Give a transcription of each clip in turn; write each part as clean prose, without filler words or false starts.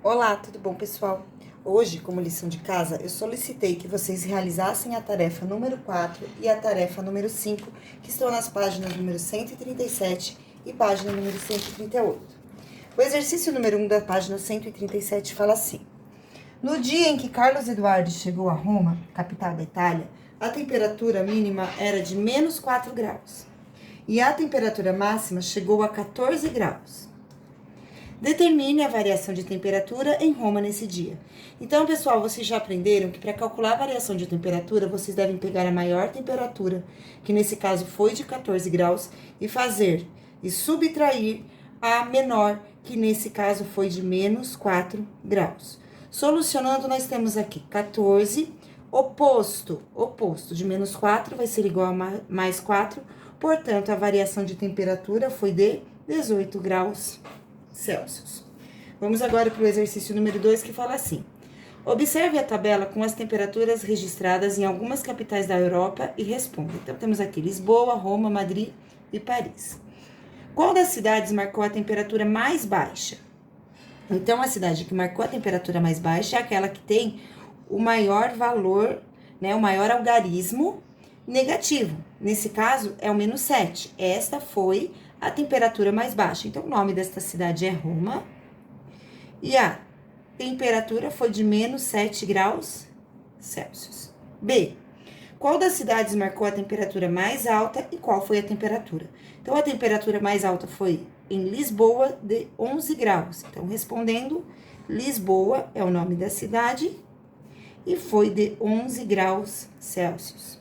Olá, tudo bom, pessoal? Hoje, como lição de casa, eu solicitei que vocês realizassem a tarefa número 4 e a tarefa número 5, que estão nas páginas número 137 e página número 138. O exercício número 1 da página 137 fala assim: no dia em que Carlos Eduardo chegou a Roma, capital da Itália, a temperatura mínima era de menos 4 graus e a temperatura máxima chegou a 14 graus. Determine a variação de temperatura em Roma nesse dia. Então, pessoal, vocês já aprenderam que para calcular a variação de temperatura, vocês devem pegar a maior temperatura, que nesse caso foi de 14 graus, e subtrair a menor, que nesse caso foi de menos 4 graus. Solucionando, nós temos aqui 14, oposto de menos 4 vai ser igual a mais 4, portanto, a variação de temperatura foi de 18 graus Celsius. Vamos agora para o exercício número 2, que fala assim: observe a tabela com as temperaturas registradas em algumas capitais da Europa e responda. Então, temos aqui Lisboa, Roma, Madrid e Paris. Qual das cidades marcou a temperatura mais baixa? Então, a cidade que marcou a temperatura mais baixa é aquela que tem o maior valor, né, o maior algarismo negativo. Nesse caso, é o menos 7. Esta foi a temperatura mais baixa. Então, o nome desta cidade é Roma. E a temperatura foi de menos 7 graus Celsius. B. Qual das cidades marcou a temperatura mais alta e qual foi a temperatura? Então, a temperatura mais alta foi em Lisboa, de 11 graus. Então, respondendo, Lisboa é o nome da cidade e foi de 11 graus Celsius.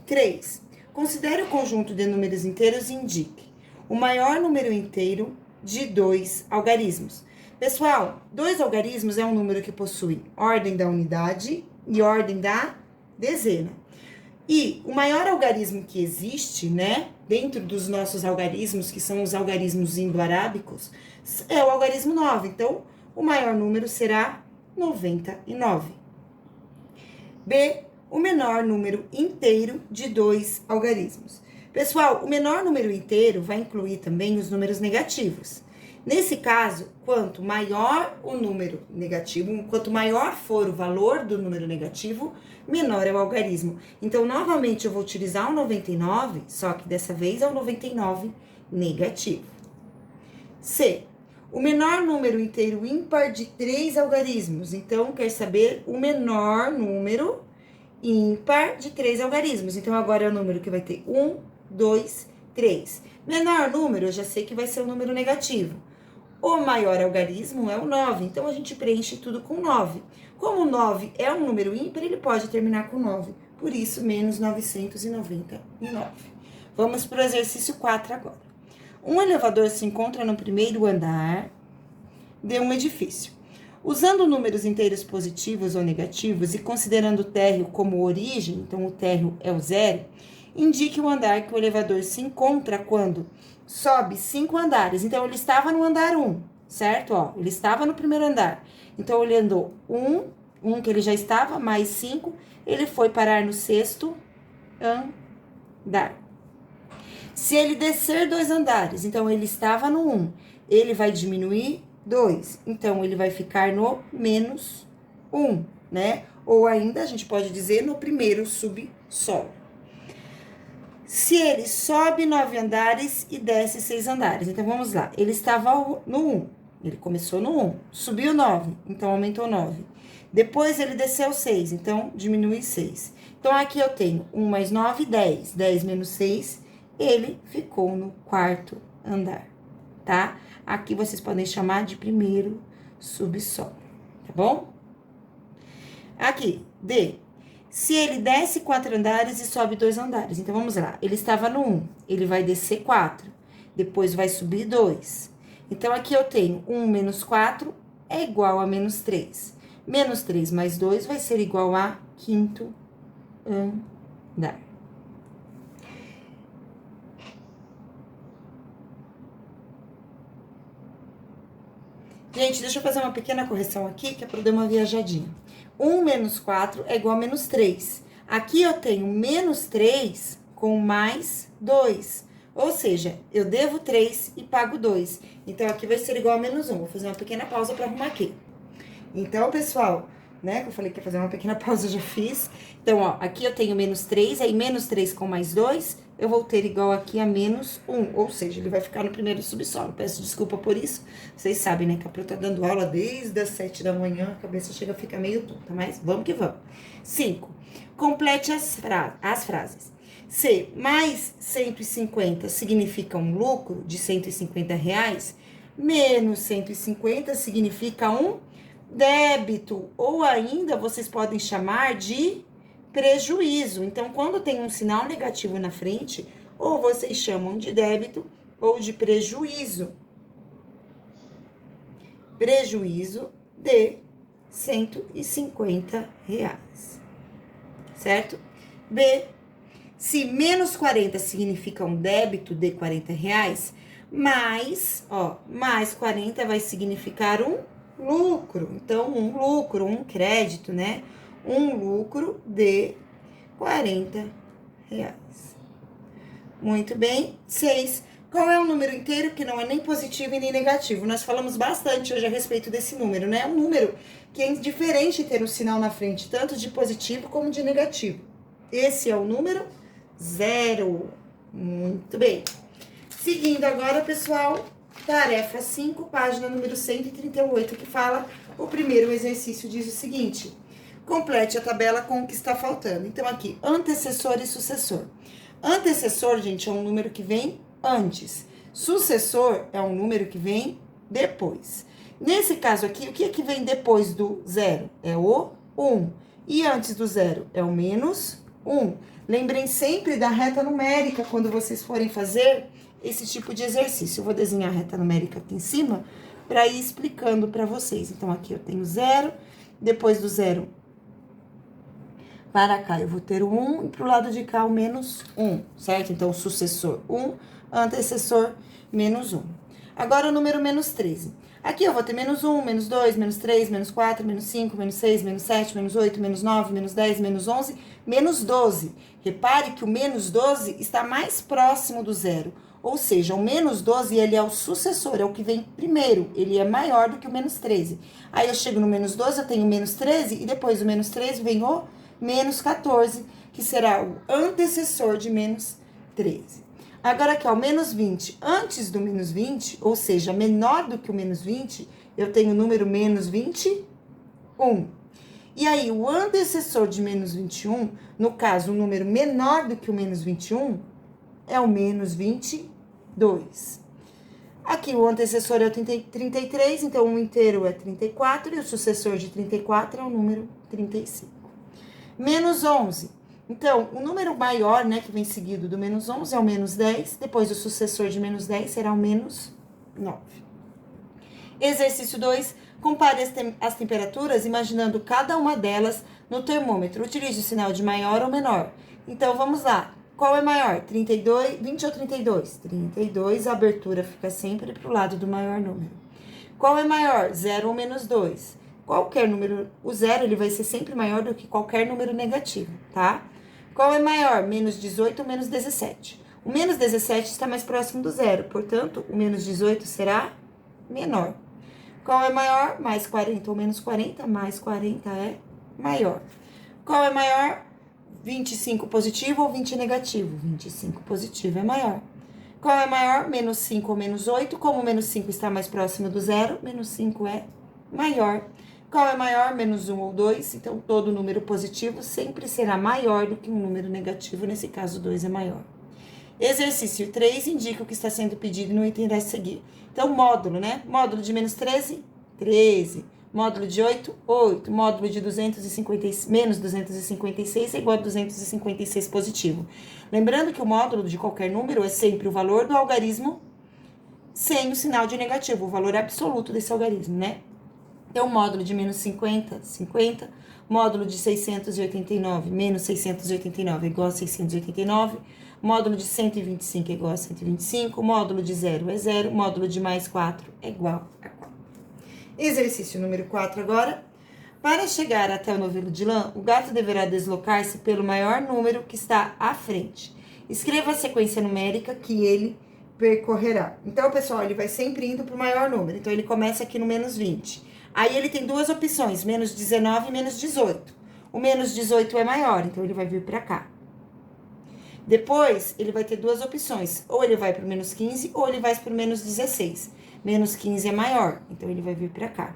3. Considere o conjunto de números inteiros e indique o maior número inteiro de 2 algarismos. Pessoal, 2 algarismos é um número que possui ordem da unidade e ordem da dezena. E o maior algarismo que existe, né, dentro dos nossos algarismos, que são os algarismos indo-arábicos, é o algarismo 9. Então, o maior número será 99. B, o menor número inteiro de 2 algarismos. Pessoal, o menor número inteiro vai incluir também os números negativos. Nesse caso, quanto maior o número negativo, quanto maior for o valor do número negativo, menor é o algarismo. Então, novamente, eu vou utilizar o 99, só que dessa vez é o 99 negativo. C. O menor número inteiro ímpar de 3 algarismos. Então, quer saber o menor número ímpar de 3 algarismos. Então, agora é o número que vai ter 1, 2, 3. Menor número, eu já sei que vai ser o número negativo. O maior algarismo é o 9, então a gente preenche tudo com 9. Como o 9 é um número ímpar, ele pode terminar com 9. Por isso, menos 999. Vamos para o exercício 4 agora. Um elevador se encontra no primeiro andar de um edifício. Usando números inteiros positivos ou negativos e considerando o térreo como origem, então o térreo é o 0, indique o andar que o elevador se encontra quando sobe 5 andares. Então, ele estava no andar 1, certo? Ó, ele estava no primeiro andar. Então, ele andou 1 que ele já estava, mais 5, ele foi parar no 6º andar. Se ele descer 2 andares, então, ele estava no 1, ele vai diminuir 2. Então, ele vai ficar no menos 1, né? Ou ainda, a gente pode dizer, no primeiro subsolo. Se ele sobe 9 andares e desce 6 andares. Então, vamos lá. Ele estava no 1. Ele começou no 1. Subiu 9. Então, aumentou 9. Depois, ele desceu 6. Então, diminui 6. Então, aqui eu tenho 1 mais 9, 10. 10 menos 6, ele ficou no 4º andar, tá? Aqui vocês podem chamar de primeiro subsolo, tá bom? Aqui, D. Se ele desce 4 andares e sobe 2 andares. Então, vamos lá. Ele estava no 1. Ele vai descer 4. Depois, vai subir 2. Então, aqui eu tenho 1 menos 4 é igual a menos 3. Menos 3 mais 2 vai ser igual a 5º andar. Gente, deixa eu fazer uma pequena correção aqui, que é para eu dar uma viajadinha. 1 menos 4 é igual a menos 3. Aqui eu tenho menos 3 com mais 2. Ou seja, eu devo 3 e pago 2. Então, aqui vai ser igual a menos 1. Vou fazer uma pequena pausa para arrumar aqui. Então, pessoal, né, que eu falei que ia fazer uma pequena pausa, eu já fiz. Então, ó, aqui eu tenho menos 3, aí menos 3 com mais 2, eu vou ter igual aqui a menos 1, ou seja, ele vai ficar no primeiro subsolo. Peço desculpa por isso, vocês sabem, né, que a Pro tá dando aula desde as 7 da manhã, a cabeça chega a ficar meio tonta, mas vamos que vamos. 5. Complete as frases. Se mais 150 significa um lucro de R$ 150, menos 150 significa um débito, ou ainda vocês podem chamar de prejuízo. Então, quando tem um sinal negativo na frente, ou vocês chamam de débito ou de prejuízo. Prejuízo de R$ 150. Certo? B. Se menos 40 significa um débito de R$ 40, mais 40 vai significar um lucro. Então, um lucro, um crédito, né? Um lucro de R$ 40. Muito bem. 6. Qual é o número inteiro que não é nem positivo e nem negativo? Nós falamos bastante hoje a respeito desse número, né? É um número que é diferente ter um sinal na frente, tanto de positivo como de negativo. Esse é o número 0. Muito bem. Seguindo agora, pessoal, tarefa 5, página número 138, que fala, o primeiro exercício diz o seguinte: complete a tabela com o que está faltando. Então, aqui, antecessor e sucessor. Antecessor, gente, é um número que vem antes. Sucessor é um número que vem depois. Nesse caso aqui, o que é que vem depois do 0? É o 1. E antes do 0 é o menos 1. Lembrem sempre da reta numérica quando vocês forem fazer esse tipo de exercício. Eu vou desenhar a reta numérica aqui em cima para ir explicando para vocês. Então, aqui eu tenho 0, depois do 0 para cá eu vou ter o 1 e para o lado de cá o menos 1, certo? Então, sucessor 1, antecessor menos 1. Agora o número menos 13. Aqui eu vou ter menos 1, menos 2, menos 3, menos 4, menos 5, menos 6, menos 7, menos 8, menos 9, menos 10, menos 11, menos 12. Repare que o menos 12 está mais próximo do 0. Ou seja, o menos 12, ele é o sucessor, é o que vem primeiro. Ele é maior do que o menos 13. Aí eu chego no menos 12, eu tenho o menos 13, e depois do menos 13 vem o menos 14, que será o antecessor de menos 13. Agora aqui, ó, o menos 20. Antes do menos 20, ou seja, menor do que o menos 20, eu tenho o número menos 21. E aí, o antecessor de menos 21, no caso, o número menor do que o menos 21, é o menos 22. Aqui, o antecessor é o 33, então o inteiro é 34, e o sucessor de 34 é o número 35. Menos 11. Então, o número maior, né, que vem seguido do menos 11 é o menos 10. Depois, o sucessor de menos 10 será o menos 9. Exercício 2. Compare as temperaturas, imaginando cada uma delas no termômetro. Utilize o sinal de maior ou menor. Então, vamos lá. Qual é maior? 32, 20 ou 32? 32, a abertura fica sempre para o lado do maior número. Qual é maior? 0 ou menos 2? Qualquer número, o 0, ele vai ser sempre maior do que qualquer número negativo, tá? Qual é maior? Menos 18 ou menos 17? O menos 17 está mais próximo do 0, portanto, o menos 18 será menor. Qual é maior? Mais 40 ou menos 40? Mais 40 é maior. Qual é maior? 25 positivo ou 20 negativo? 25 positivo é maior. Qual é maior? Menos 5 ou menos 8? Como o menos 5 está mais próximo do 0, menos 5 é maior. Qual é maior? Menos 1 ou 2? Então, todo número positivo sempre será maior do que um número negativo. Nesse caso, 2 é maior. Exercício 3 indica o que está sendo pedido no item a seguir. Então, módulo, né? Módulo de menos 13, 13. Módulo de 8, 8. Módulo de menos 256 é igual a 256 positivo. Lembrando que o módulo de qualquer número é sempre o valor do algarismo sem o sinal de negativo, o valor absoluto desse algarismo, né? Então, módulo de menos 50, 50. Módulo de 689, menos 689 é igual a 689. Módulo de 125 é igual a 125. Módulo de 0 é 0. Módulo de mais 4 é igual a 4. Exercício número 4 agora. Para chegar até o novelo de lã, o gato deverá deslocar-se pelo maior número que está à frente. Escreva a sequência numérica que ele percorrerá. Então, pessoal, ele vai sempre indo para o maior número. Então, ele começa aqui no menos 20. Aí ele tem duas opções, menos 19 e menos 18. O menos 18 é maior, então ele vai vir para cá. Depois, ele vai ter duas opções. Ou ele vai para o menos 15, ou ele vai para o menos 16. Menos 15 é maior, então ele vai vir para cá.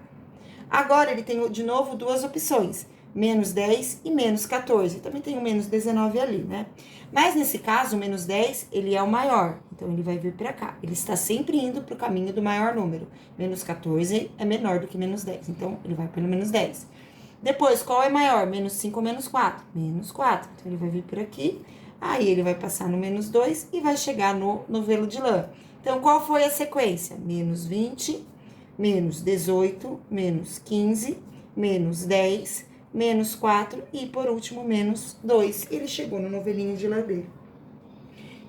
Agora, ele tem, de novo, duas opções. Menos 10 e menos 14. Também tem o menos 19 ali, né? Mas, nesse caso, o menos 10, ele é o maior. Então, ele vai vir para cá. Ele está sempre indo para o caminho do maior número. Menos 14 é menor do que menos 10. Então, ele vai pelo menos 10. Depois, qual é maior? Menos 5 ou menos 4? Menos 4. Então, ele vai vir por aqui. Aí, ele vai passar no menos 2 e vai chegar no novelo de lã. Então, qual foi a sequência? Menos 20, menos 18, menos 15, menos 10, menos 4 e, por último, menos 2. Ele chegou no novelinho de lã dele.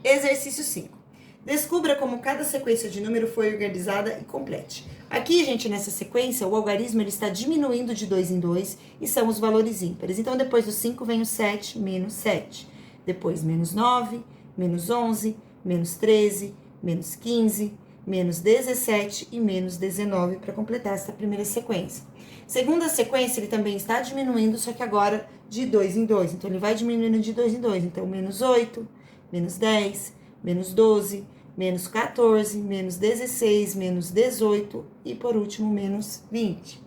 Exercício 5. Descubra como cada sequência de número foi organizada e complete. Aqui, gente, nessa sequência, o algarismo ele está diminuindo de 2 em 2 e são os valores ímpares. Então, depois do 5 vem o 7, menos 7. Depois, menos 9, menos 11, menos 13, menos 15, menos 17 e menos 19 para completar essa primeira sequência. Segunda sequência, ele também está diminuindo, só que agora de 2 em 2. Então, ele vai diminuindo de 2 em 2. Então, menos 8, menos 10, menos 12, menos 14, menos 16, menos 18 e, por último, menos 20.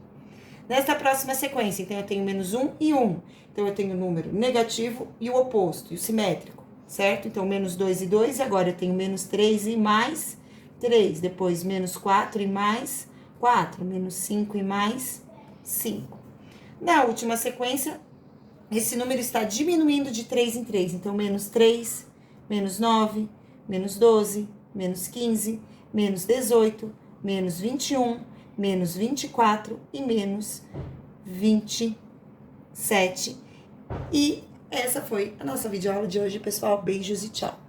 Nesta próxima sequência, então, eu tenho menos 1 e 1. Então, eu tenho o número negativo e o oposto, e o simétrico, certo? Então, menos 2 e 2, e agora eu tenho menos 3 e mais 3. Depois, menos 4 e mais 4. Menos 5 e mais 5. Na última sequência, esse número está diminuindo de 3 em 3. Então, menos 3, menos 9, menos 12, menos 15, menos 18, menos 21, menos 24 e menos 27. E essa foi a nossa videoaula de hoje, pessoal. Beijos e tchau!